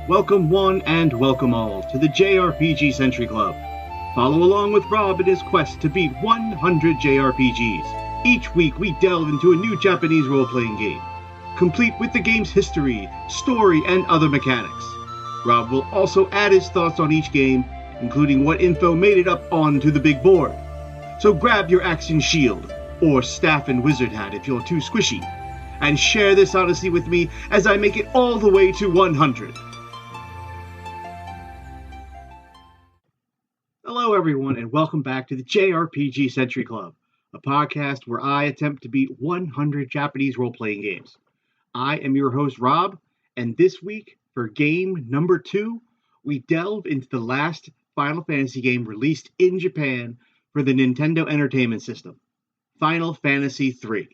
Welcome one and welcome all to the JRPG Century Club. Follow along with Rob in his quest to beat 100 JRPGs. Each week we delve into a new Japanese role-playing game, complete with the game's history, story, and other mechanics. Rob will also add his thoughts on each game, including what info made it up onto the big board. So grab your axe and shield, or staff and wizard hat if you're too squishy, and share this odyssey with me as I make it all the way to 100. Hello everyone, and welcome back to the JRPG Century Club, a podcast where I attempt to beat 100 Japanese role-playing games. I am your host, Rob, and this week, for game number 2, we delve into the last Final Fantasy game released in Japan for the Nintendo Entertainment System, Final Fantasy III.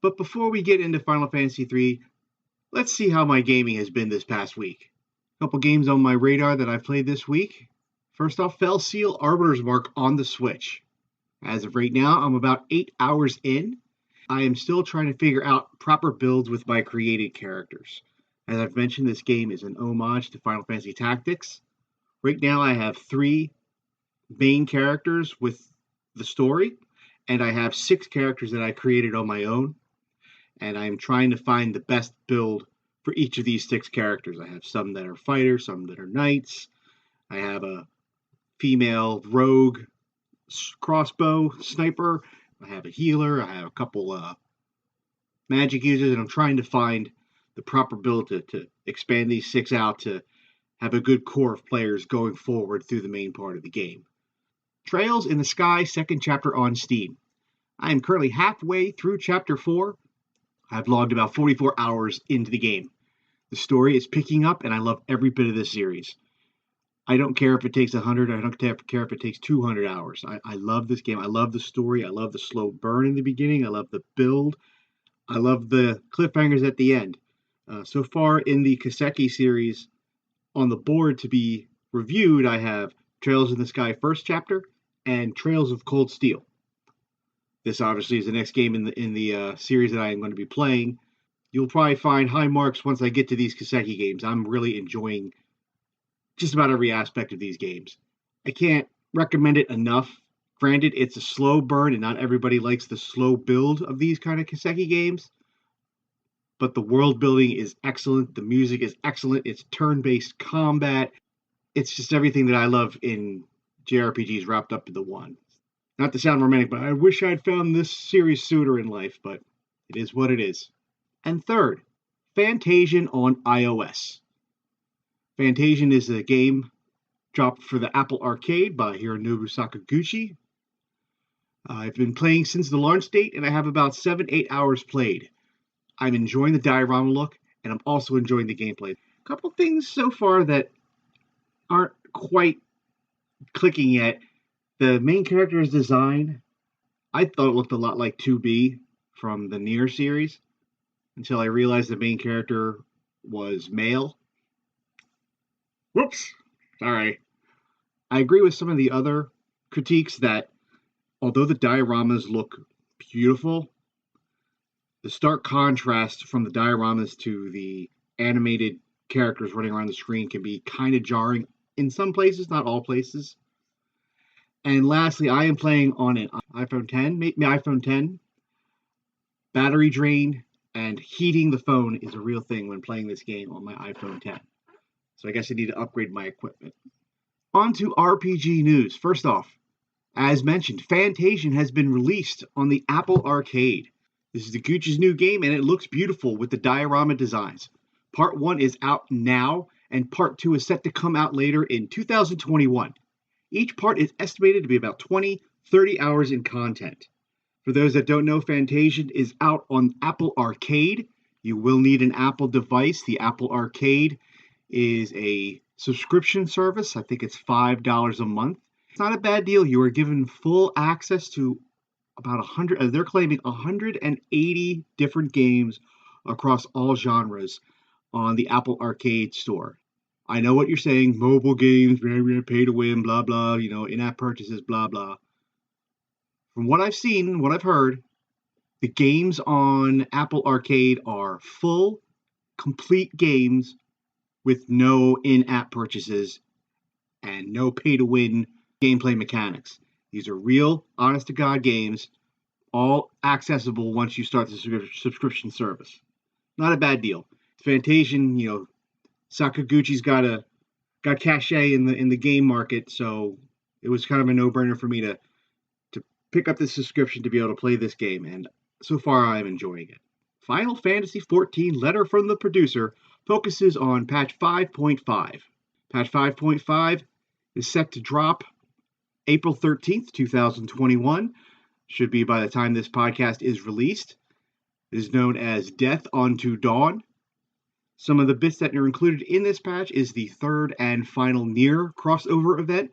But before we get into Final Fantasy III, let's see how my gaming has been this past week. A couple games on my radar that I've played this week. First off, Fell Seal Arbiter's Mark on the Switch. As of right now, I'm about 8 hours in. I am still trying to figure out proper builds with my created characters. As I've mentioned, this game is an homage to Final Fantasy Tactics. Right now I have 3 main characters with the story, and I have 6 characters that I created on my own. And I'm trying to find the best build for each of these 6 characters. I have some that are fighters, some that are knights. I have a female rogue crossbow sniper. I have a healer. I have a couple magic users. And I'm trying to find the proper build to expand these 6 out to have a good core of players going forward through the main part of the game. Trails in the Sky, second chapter on Steam. I am currently halfway through chapter 4. I've logged about 44 hours into the game. The story is picking up, and I love every bit of this series. I don't care if it takes 100. I don't care if it takes 200 hours. I love this game. I love the story. I love the slow burn in the beginning. I love the build. I love the cliffhangers at the end. So far in the Kiseki series, on the board to be reviewed, I have Trails in the Sky first chapter and Trails of Cold Steel. This obviously is the next game in the series that I am going to be playing. You'll probably find high marks once I get to these Kiseki games. I'm really enjoying just about every aspect of these games. I can't recommend it enough. Granted, it's a slow burn, and not everybody likes the slow build of these kind of Kiseki games. But the world building is excellent. The music is excellent. It's turn-based combat. It's just everything that I love in JRPGs wrapped up into one. Not to sound romantic, but I wish I'd found this series sooner in life, but it is what it is. And third, Fantasian on iOS. Fantasian is a game dropped for the Apple Arcade by Hironobu Sakaguchi. I've been playing since the launch date, and I have about 7-8 hours played. I'm enjoying the diorama look, and I'm also enjoying the gameplay. A couple things so far that aren't quite clicking yet. The main character's design, I thought it looked a lot like 2B from the Nier series, until I realized the main character was male. Whoops! Sorry. I agree with some of the other critiques that, although the dioramas look beautiful, the stark contrast from the dioramas to the animated characters running around the screen can be kind of jarring in some places, not all places. And lastly, I am playing on an iPhone 10. Battery drain and heating the phone is a real thing when playing this game on my iPhone 10. So I guess I need to upgrade my equipment. On to RPG news. First off, as mentioned, Fantasian has been released on the Apple Arcade. This is the Gucci's new game, and it looks beautiful with the diorama designs. Part 1 is out now, and Part 2 is set to come out later in 2021. Each part is estimated to be about 20-30 hours in content. For those that don't know, Fantasian is out on Apple Arcade. You will need an Apple device. The Apple Arcade is a subscription service. I think it's $5 a month. It's not a bad deal. You are given full access to about 100, they're claiming 180 different games across all genres on the Apple Arcade store. I know what you're saying, mobile games, pay to win, blah, blah, in-app purchases, blah, blah. From what I've seen, what I've heard, the games on Apple Arcade are full, complete games with no in-app purchases and no pay-to-win gameplay mechanics. These are real, honest-to-God games, all accessible once you start the subscription service. Not a bad deal. Fantasian, Sakaguchi's got cachet in the game market, so it was kind of a no-brainer for me to pick up this subscription to be able to play this game, and so far I'm enjoying it. Final Fantasy XIV Letter from the Producer focuses on patch 5.5. Patch 5.5 is set to drop April 13th, 2021. Should be by the time this podcast is released. It is known as Death Unto Dawn. Some of the bits that are included in this patch is the third and final Nier crossover event.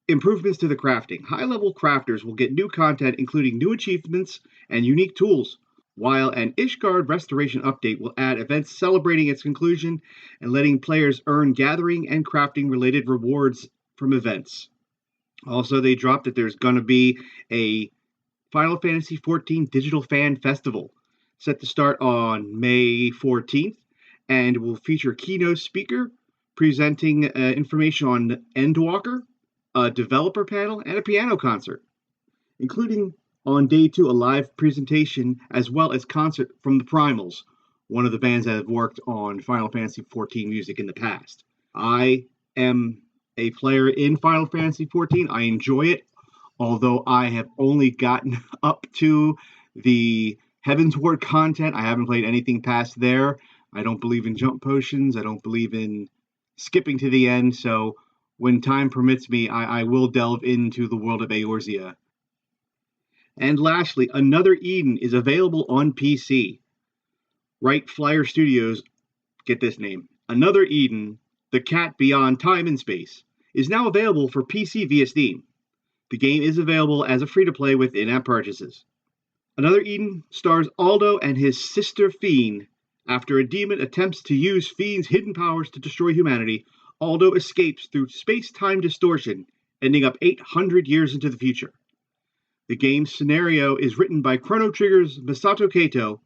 Improvements to the crafting. High-level crafters will get new content including new achievements and unique tools, while an Ishgard restoration update will add events celebrating its conclusion and letting players earn gathering and crafting-related rewards from events. Also, they dropped that there's going to be a Final Fantasy XIV Digital Fan Festival set to start on May 14th and will feature a keynote speaker presenting information on Endwalker, a developer panel, and a piano concert, including on day 2 a live presentation as well as concert from the Primals, one of the bands that have worked on Final Fantasy XIV music in the past. I am a player in Final Fantasy XIV. I enjoy it, although I have only gotten up to the Heavensward content. I haven't played anything past there. I don't believe in jump potions. I don't believe in skipping to the end, so when time permits me, I will delve into the world of Eorzea. And lastly, Another Eden is available on PC. Right Flyer Studios, get this name, Another Eden, The Cat Beyond Time and Space, is now available for PC via Steam. The game is available as a free-to-play with in-app purchases. Another Eden stars Aldo and his sister Fiend. After a demon attempts to use Fiend's hidden powers to destroy humanity, Aldo escapes through space-time distortion, ending up 800 years into the future. The game's scenario is written by Chrono Trigger's Masato Kato,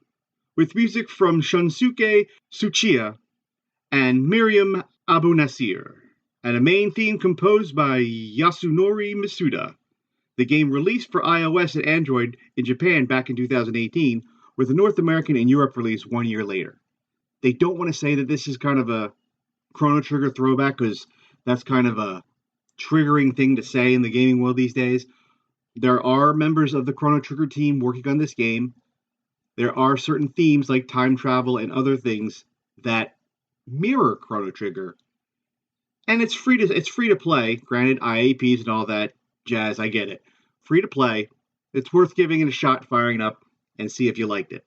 with music from Shunsuke Tsuchiya and Miriam Abu Nasir, and a main theme composed by Yasunori Masuda. The game released for iOS and Android in Japan back in 2018, with a North American and Europe release 1 year later. They don't want to say that this is kind of a Chrono Trigger throwback, because that's kind of a triggering thing to say in the gaming world these days. There are members of the Chrono Trigger team working on this game. There are certain themes like time travel and other things that mirror Chrono Trigger. And it's free to play. Granted, IAPs and all that jazz, I get it. Free to play. It's worth giving it a shot, firing it up, and see if you liked it.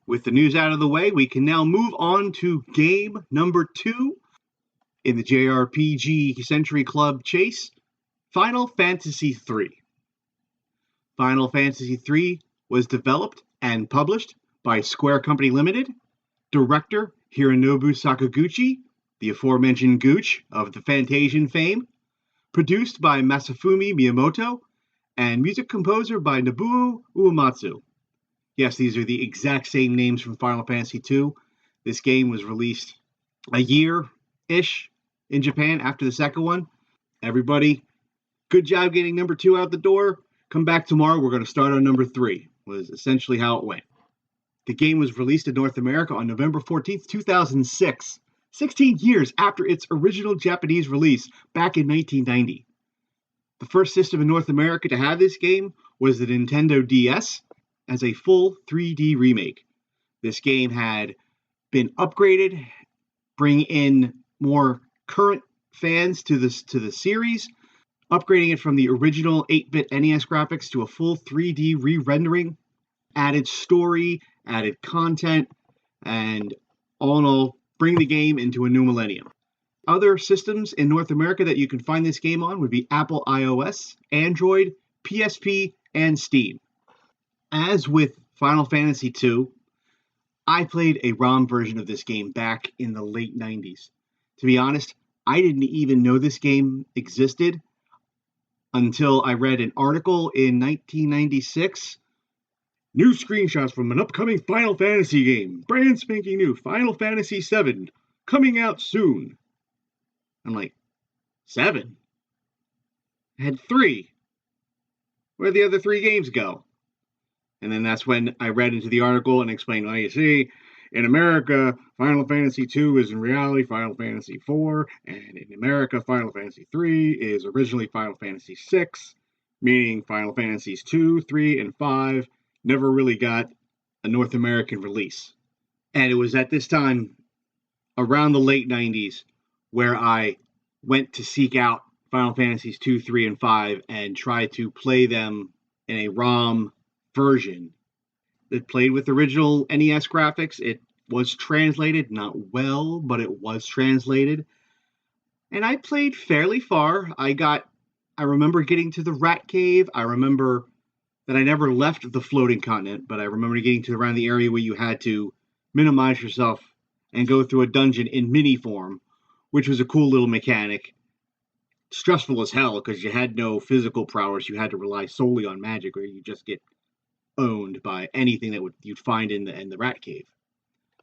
With the news out of the way, we can now move on to game number 2 in the JRPG Century Club chase, Final Fantasy III. Final Fantasy III was developed and published by Square Company Limited, director Hironobu Sakaguchi, the aforementioned Gooch of the Fantasian fame, produced by Masafumi Miyamoto, and music composer by Nobuo Uematsu. Yes, these are the exact same names from Final Fantasy II. This game was released a year-ish in Japan after the second one. Everybody, good job getting number 2 out the door. Come back tomorrow. We're going to start on number 3, was essentially how it went. The game was released in North America on November 14th, 2006, 16 years after its original Japanese release back in 1990. The first system in North America to have this game was the Nintendo DS, as a full 3D remake. This game had been upgraded, bring in more current fans to the series, upgrading it from the original 8-bit NES graphics to a full 3D re-rendering, added story, added content, and all in all, bring the game into a new millennium. other systems in North America that you can find this game on would be Apple iOS, Android, PSP, and Steam. As with Final Fantasy II, I played a ROM version of this game back in the late 90s. To be honest, I didn't even know this game existed until I read an article in 1996. New screenshots from an upcoming Final Fantasy game. Brand spanking new. Final Fantasy VII. Coming out soon. I'm like, 7? I had 3. Where'd the other 3 games go? And then that's when I read into the article and explained, well, you see, in America, Final Fantasy II is in reality Final Fantasy IV, and in America, Final Fantasy III is originally Final Fantasy VI, meaning Final Fantasies II, III, and V never really got a North American release. And it was at this time, around the late 90s, where I went to seek out Final Fantasies II, III, and V and try to play them in a ROM version that played with original NES graphics. It was translated, not well, but it was translated. And I played fairly far. I remember getting to the Rat Cave. I remember that I never left the floating continent, but I remember getting to around the area where you had to minimize yourself and go through a dungeon in mini form, which was a cool little mechanic. Stressful as hell because you had no physical prowess. You had to rely solely on magic, or you just get owned by anything that you'd find in the Rat Cave.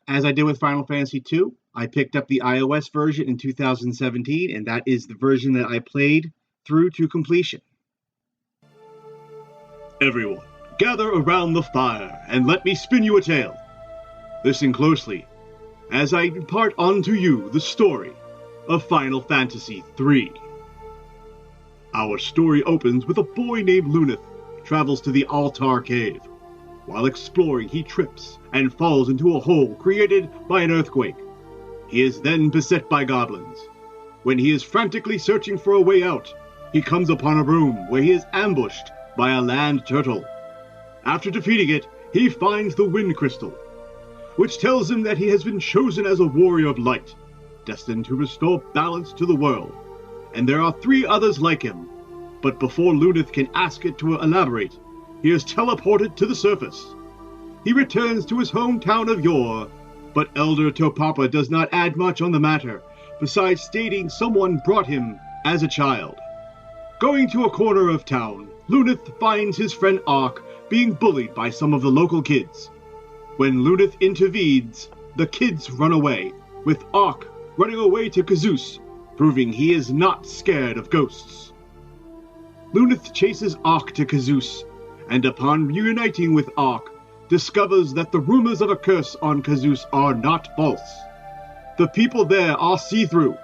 As I did with Final Fantasy II, I picked up the iOS version in 2017, and that is the version that I played through to completion. Everyone, gather around the fire and let me spin you a tale. Listen closely as I impart unto you the story of Final Fantasy III. Our story opens with a boy named Luneth travels to the Altar Cave. While exploring, he trips and falls into a hole created by an earthquake. He is then beset by goblins. When he is frantically searching for a way out, he comes upon a room where he is ambushed by a land turtle. After defeating it, he finds the Wind Crystal, which tells him that he has been chosen as a warrior of light, destined to restore balance to the world. And there are 3 others like him. But before Luneth can ask it to elaborate, he is teleported to the surface. He returns to his hometown of yore, but Elder Topapa does not add much on the matter, besides stating someone brought him as a child. Going to a corner of town, Luneth finds his friend Ark being bullied by some of the local kids. When Luneth intervenes, the kids run away, with Ark running away to Kazus, proving he is not scared of ghosts. Luneth chases Ark to Kazus, and upon reuniting with Ark, discovers that the rumors of a curse on Kazus are not false. The people there are see-through,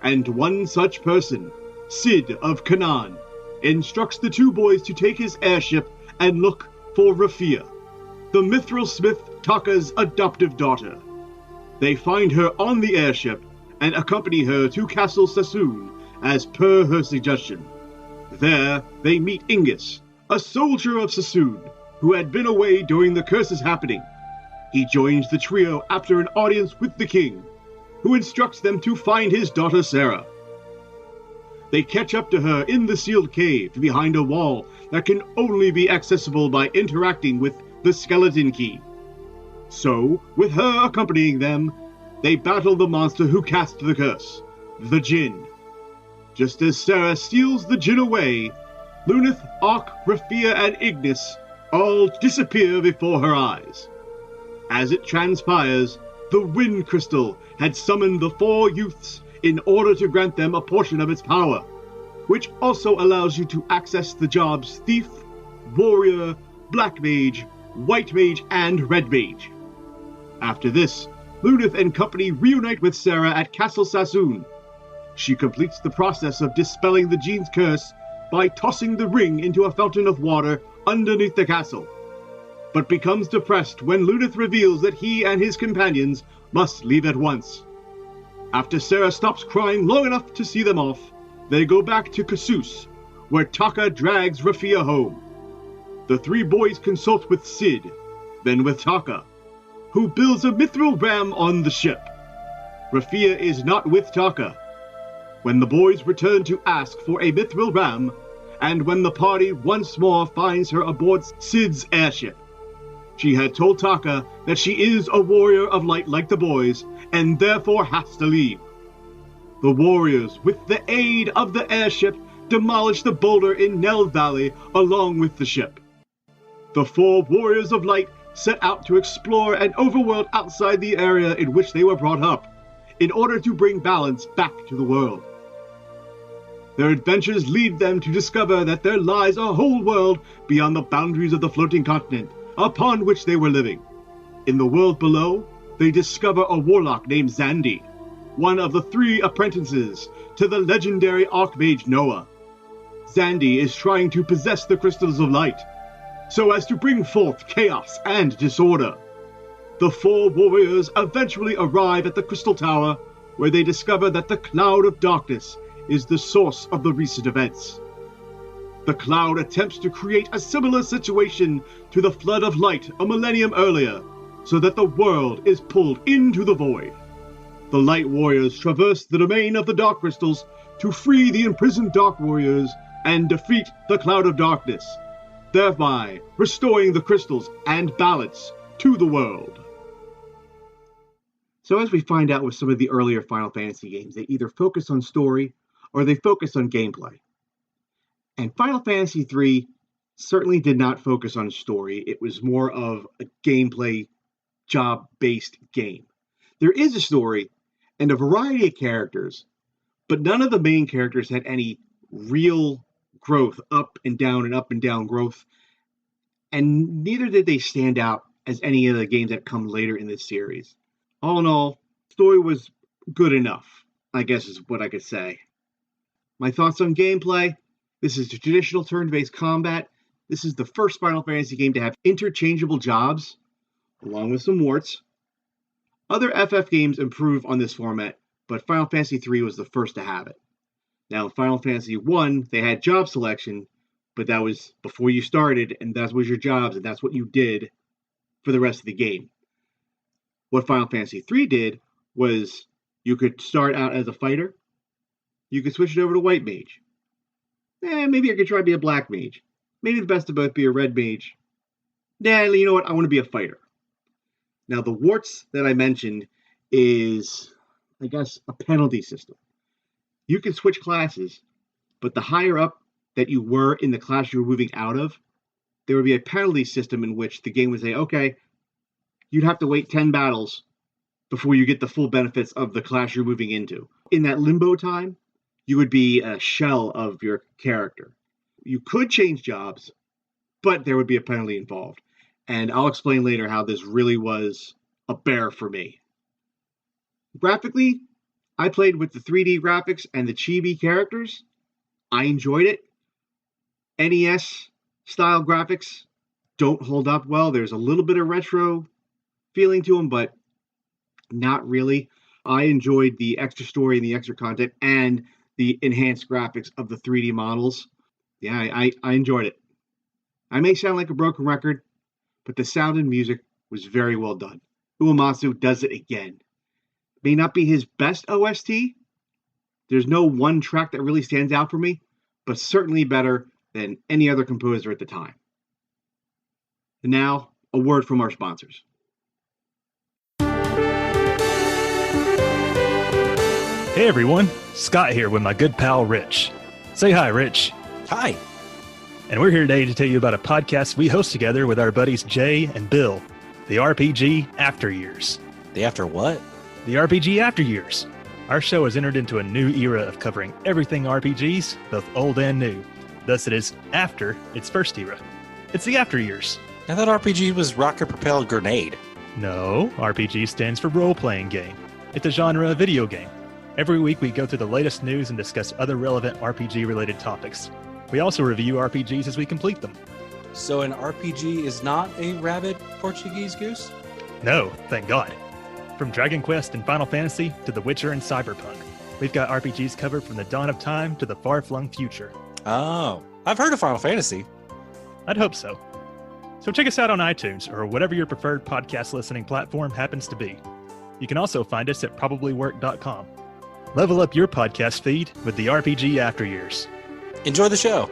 and one such person, Sid of Canaan, instructs the 2 boys to take his airship and look for Rafia, the mithril smith Taka's adoptive daughter. They find her on the airship and accompany her to Castle Sassoon as per her suggestion. There, they meet Ingus, a soldier of Sassoon, who had been away during the curse's happening. He joins the trio after an audience with the king, who instructs them to find his daughter Sarah. They catch up to her in the sealed cave behind a wall that can only be accessible by interacting with the skeleton key. So, with her accompanying them, they battle the monster who cast the curse, the Djinn. Just as Sarah steals the Djinn away, Luneth, Ark, Rafia, and Ignis all disappear before her eyes. As it transpires, the Wind Crystal had summoned the 4 youths in order to grant them a portion of its power, which also allows you to access the jobs Thief, Warrior, Black Mage, White Mage, and Red Mage. After this, Luneth and company reunite with Sarah at Castle Sassoon. She completes the process of dispelling the Djinn's curse by tossing the ring into a fountain of water underneath the castle, but becomes depressed when Luneth reveals that he and his companions must leave at once. After Sarah stops crying long enough to see them off, they go back to Kasus, where Taka drags Rafia home. The 3 boys consult with Sid, then with Taka, who builds a mithril ram on the ship. Rafia is not with Taka, when the boys return to ask for a mithril ram, and when the party once more finds her aboard Sid's airship. She had told Taka that she is a warrior of light like the boys, and therefore has to leave. The warriors, with the aid of the airship, demolish the boulder in Nell Valley along with the ship. The 4 warriors of light set out to explore an overworld outside the area in which they were brought up, in order to bring balance back to the world. Their adventures lead them to discover that there lies a whole world beyond the boundaries of the floating continent upon which they were living. In the world below, they discover a warlock named Xandi, one of the 3 apprentices to the legendary Archmage Noah. Xandi is trying to possess the crystals of light, so as to bring forth chaos and disorder. The 4 warriors eventually arrive at the Crystal Tower, where they discover that the Cloud of Darkness is the source of the recent events. The Cloud attempts to create a similar situation to the Flood of Light a millennium earlier, so that the world is pulled into the void. The Light Warriors traverse the domain of the Dark Crystals to free the imprisoned Dark Warriors and defeat the Cloud of Darkness, thereby restoring the crystals and balance to the world. So as we find out with some of the earlier Final Fantasy games, they either focus on story or they focus on gameplay. And Final Fantasy III certainly did not focus on story. It was more of a gameplay, job-based game. There is a story and a variety of characters, but none of the main characters had any real growth, up and down growth, and neither did they stand out as any of the games that come later in this series. All in all, story was good enough, I guess is what I could say. My thoughts on gameplay: this is the traditional turn-based combat. This is the first Final Fantasy game to have interchangeable jobs, along with some warts. Other FF games improve on this format, but Final Fantasy III was the first to have it. Now, in Final Fantasy I, they had job selection, but that was before you started, and that was your jobs, and that's what you did for the rest of the game. What Final Fantasy III did was you could start out as a fighter, you could switch it over to white mage. Maybe I could try to be a black mage. Maybe the best of both be a red mage. You know what? I want to be a fighter. Now, the warts that I mentioned is, I guess, a penalty system. You can switch classes, but the higher up that you were in the class you were moving out of, there would be a penalty system in which the game would say, okay, you'd have to wait 10 battles before you get the full benefits of the class you're moving into. In that limbo time, you would be a shell of your character. You could change jobs, but there would be a penalty involved. And I'll explain later how this really was a bear for me. Graphically, I played with the 3D graphics and the chibi characters. I enjoyed it. NES style graphics don't hold up well. There's a little bit of retro feeling to them, but not really. I enjoyed the extra story and the extra content and the enhanced graphics of the 3D models. Yeah, I enjoyed it. I may sound like a broken record, but the sound and music was very well done. Uematsu does it again. May not be his best OST. There's no one track that really stands out for me, but certainly better than any other composer at the time. And now, a word from our sponsors. Hey everyone, Scott here with my good pal Rich. Say hi, Rich. Hi. And we're here today to tell you about a podcast we host together with our buddies Jay and Bill, the RPG After Years. The after what? The RPG After Years. Our show has entered into a new era of covering everything RPGs, both old and new. Thus it is after its first era. It's the After Years. I thought RPG was rocket-propelled grenade. No, RPG stands for role-playing game. It's a genre of video game. Every week we go through the latest news and discuss other relevant RPG-related topics. We also review RPGs as we complete them. So an RPG is not a rabid Portuguese goose? No, thank God. From Dragon Quest and Final Fantasy to The Witcher and Cyberpunk, we've got RPGs covered from the dawn of time to the far-flung future. Oh, I've heard of Final Fantasy. I'd hope so. So check us out on iTunes or whatever your preferred podcast listening platform happens to be. You can also find us at probablywork.com. Level up your podcast feed with the RPG After Years. Enjoy the show.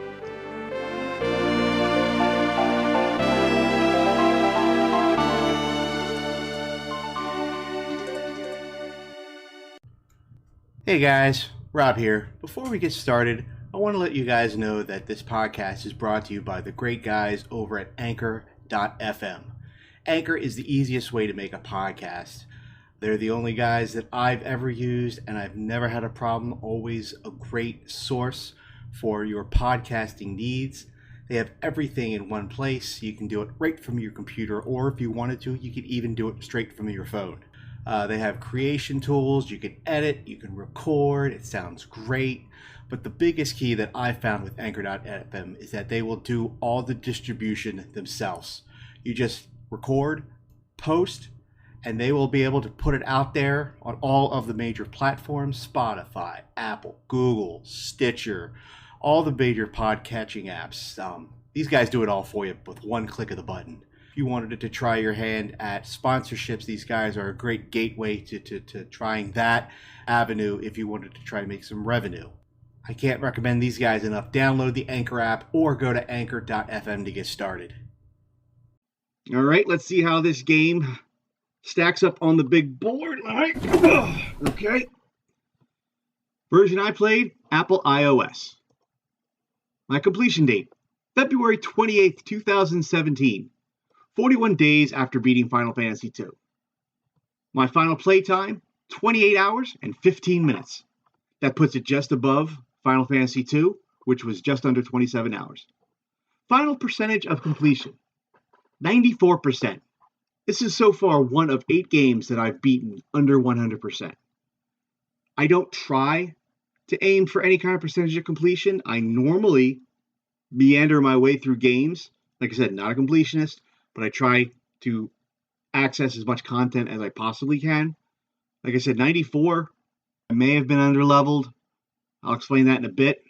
Hey guys, Rob here. Before we get started, I want to let you guys know that this podcast is brought to you by the great guys over at Anchor.fm. Anchor is the easiest way to make a podcast. They're the only guys that I've ever used, and I've never had a problem. Always a great source for your podcasting needs. They have everything in one place. You can do it right from your computer, or if you wanted to, you could even do it straight from your phone. They have creation tools. You can edit, you can record. It sounds great. But the biggest key that I found with Anchor.fm is that they will do all the distribution themselves. You just record, post, and they will be able to put it out there on all of the major platforms: Spotify, Apple, Google, Stitcher, all the major podcatching apps. These guys do it all for you with one click of the button. If you wanted to try your hand at sponsorships, these guys are a great gateway to trying that avenue if you wanted to try and make some revenue. I can't recommend these guys enough. Download the Anchor app or go to Anchor.fm to get started. All right, let's see how this game stacks up on the big board. All right. Okay. Version I played, Apple iOS. My completion date, February 28th, 2017. 41 days after beating Final Fantasy II. My final playtime, 28 hours and 15 minutes. That puts it just above Final Fantasy II, which was just under 27 hours. Final percentage of completion, 94%. This is so far one of 8 games that I've beaten under 100%. I don't try to aim for any kind of percentage of completion. I normally meander my way through games. Like I said, not a completionist, but I try to access as much content as I possibly can. Like I said, 94, I may have been underleveled. I'll explain that in a bit.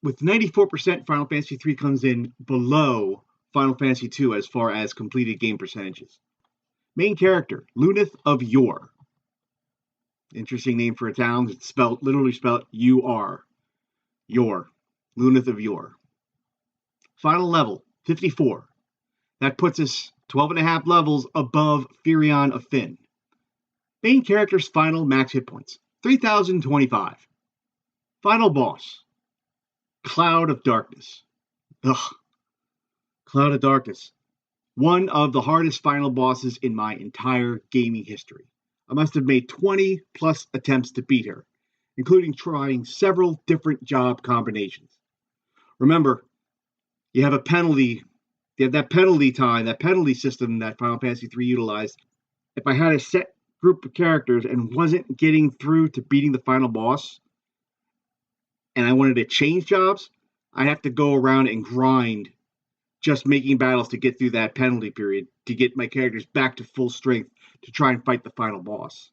With 94%, Final Fantasy III comes in below Final Fantasy II as far as completed game percentages. Main character, Luneth of Yore. Interesting name for a town. It's literally spelled U-R. Yore. Luneth of Yore. Final level, 54. That puts us 12 and a half levels above Firion of Finn. Main character's final max hit points, 3,025. Final boss, Cloud of Darkness. Cloud of Darkness. One of the hardest final bosses in my entire gaming history. I must have made 20 plus attempts to beat her, including trying several different job combinations. Remember, you have a penalty. You have that penalty time, that penalty system that Final Fantasy III utilized. If I had a set group of characters and wasn't getting through to beating the final boss, and I wanted to change jobs, I'd have to go around and grind just making battles to get through that penalty period, to get my characters back to full strength to try and fight the final boss.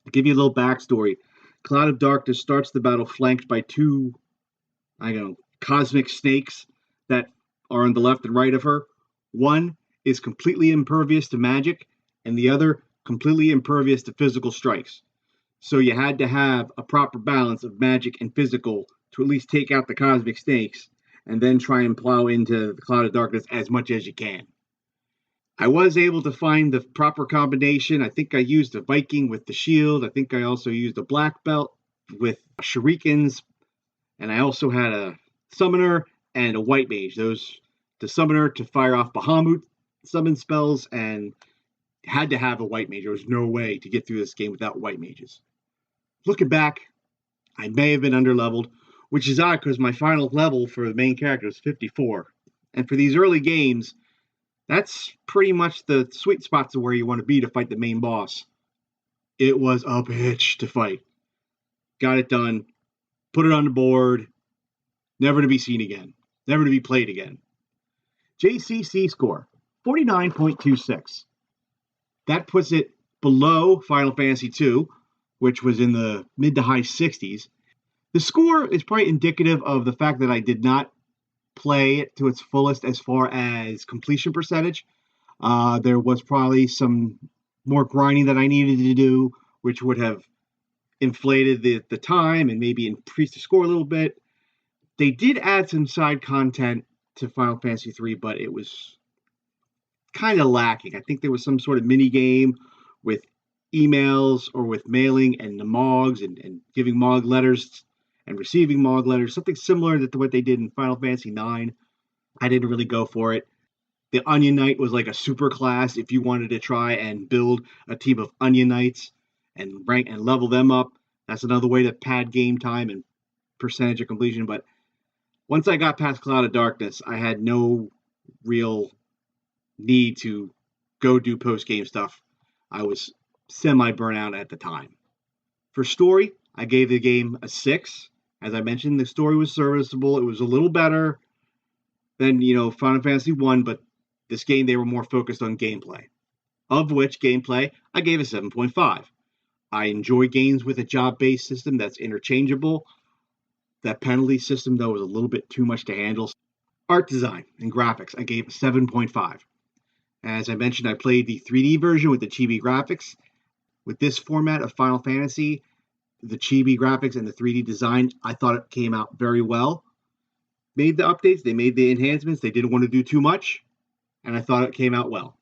I'll give you a little backstory. Cloud of Darkness starts the battle flanked by 2, cosmic snakes that are on the left and right of her. One is completely impervious to magic, and the other completely impervious to physical strikes. So you had to have a proper balance of magic and physical to at least take out the cosmic snakes, and then try and plow into the Cloud of Darkness as much as you can. I was able to find the proper combination. I think I used a Viking with the shield. I think I also used a black belt with shurikens, and I also had a summoner and a white mage. The summoner to fire off Bahamut summon spells, and had to have a white mage. There was no way to get through this game without white mages. Looking back, I may have been underleveled, which is odd because my final level for the main character is 54. And for these early games, that's pretty much the sweet spots of where you want to be to fight the main boss. It was a bitch to fight. Got it done. Put it on the board. Never to be seen again. Never to be played again. JCC score, 49.26. That puts it below Final Fantasy II, which was in the mid to high 60s. The score is probably indicative of the fact that I did not play it to its fullest as far as completion percentage. There was probably some more grinding that I needed to do, which would have inflated the time and maybe increased the score a little bit. They did add some side content to Final Fantasy III, but it was kind of lacking. I think there was some sort of mini game with emails or with mailing and the Mogs and giving Mog letters and receiving Mog letters, something similar to what they did in Final Fantasy IX. I didn't really go for it. The Onion Knight was like a super class if you wanted to try and build a team of Onion Knights and rank and level them up. That's another way to pad game time and percentage of completion. But once I got past Cloud of Darkness, I had no real need to go do post-game stuff. I was semi-burnout at the time. For story, I gave the game a 6. As I mentioned, the story was serviceable. It was a little better than, Final Fantasy 1, but this game, they were more focused on gameplay. Of which gameplay, I gave a 7.5. I enjoy games with a job-based system that's interchangeable. That penalty system, though, was a little bit too much to handle. Art design and graphics, I gave a 7.5. As I mentioned, I played the 3D version with the chibi graphics. With this format of Final Fantasy, the chibi graphics and the 3D design, I thought it came out very well. Made the updates, they made the enhancements, they didn't want to do too much, and I thought it came out well.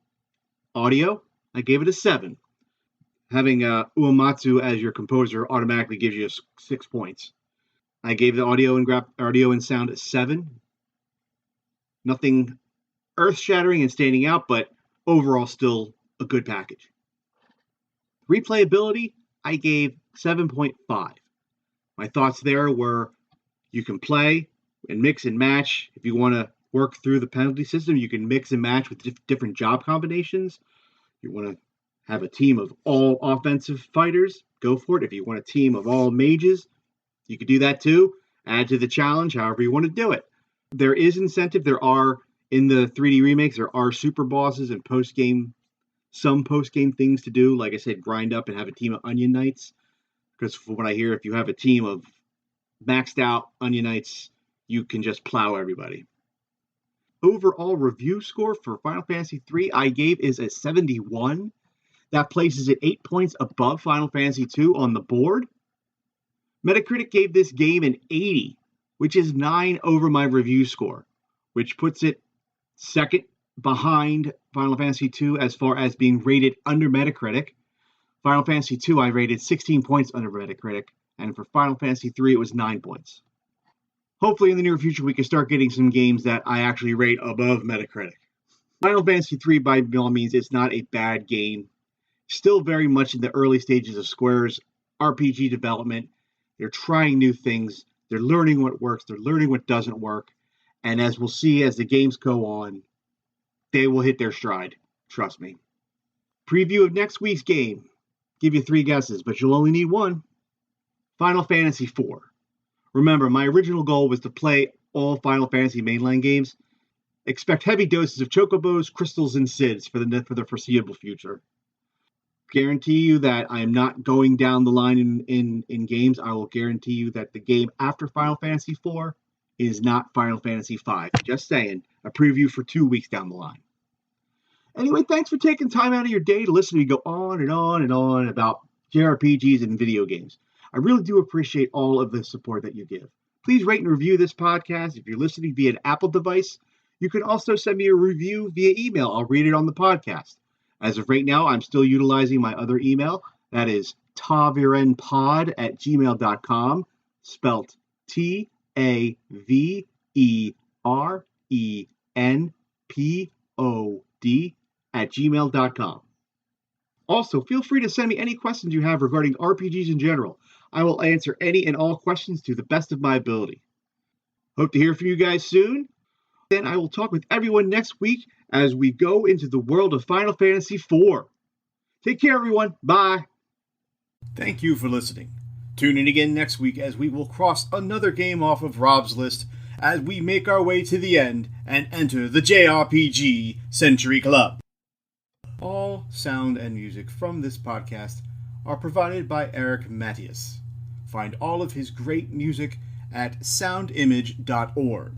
Audio, I gave it a 7. Having Uematsu as your composer automatically gives you 6 points. I gave the audio and sound a 7. Nothing earth-shattering and standing out, but overall still a good package. Replayability, I gave 7.5. My thoughts there were you can play and mix and match. If you want to work through the penalty system, you can mix and match with different job combinations. You want to have a team of all offensive fighters, go for it. If you want a team of all mages, you could do that too. Add to the challenge, however you want to do it. There is incentive. There are, in the 3D remakes, there are super bosses and some post-game things to do. Like I said, grind up and have a team of Onion Knights. Because from what I hear, if you have a team of maxed out Onion Knights, you can just plow everybody. Overall review score for Final Fantasy III I gave is a 71. That places it 8 points above Final Fantasy II on the board. Metacritic gave this game an 80, which is 9 over my review score, which puts it second behind Final Fantasy II as far as being rated under Metacritic. Final Fantasy II, I rated 16 points under Metacritic, and for Final Fantasy III, it was 9 points. Hopefully in the near future, we can start getting some games that I actually rate above Metacritic. Final Fantasy III, by all means, is not a bad game. Still very much in the early stages of Square's RPG development. They're trying new things. They're learning what works. They're learning what doesn't work. And as we'll see as the games go on, they will hit their stride. Trust me. Preview of next week's game. Give you 3 guesses, but you'll only need 1. Final Fantasy IV. Remember, my original goal was to play all Final Fantasy mainline games. Expect heavy doses of chocobos, crystals, and SIDS for the foreseeable future. Guarantee you that I am not going down the line in games. I will guarantee you that the game after Final Fantasy IV is not Final Fantasy V. Just saying, a preview for 2 weeks down the line. Anyway, thanks for taking time out of your day to listen to me go on and on and on about JRPGs and video games. I really do appreciate all of the support that you give. Please rate and review this podcast. If you're listening via an Apple device, you can also send me a review via email. I'll read it on the podcast. As of right now, I'm still utilizing my other email. That is taverenpod@gmail.com, spelt TAVERENPOD@gmail.com. Also, feel free to send me any questions you have regarding RPGs in general. I will answer any and all questions to the best of my ability. Hope to hear from you guys soon. Then I will talk with everyone next week as we go into the world of Final Fantasy IV. Take care, everyone. Bye. Thank you for listening. Tune in again next week as we will cross another game off of Rob's list as we make our way to the end and enter the JRPG Century Club. All sound and music from this podcast are provided by Eric Matthias. Find all of his great music at soundimage.org.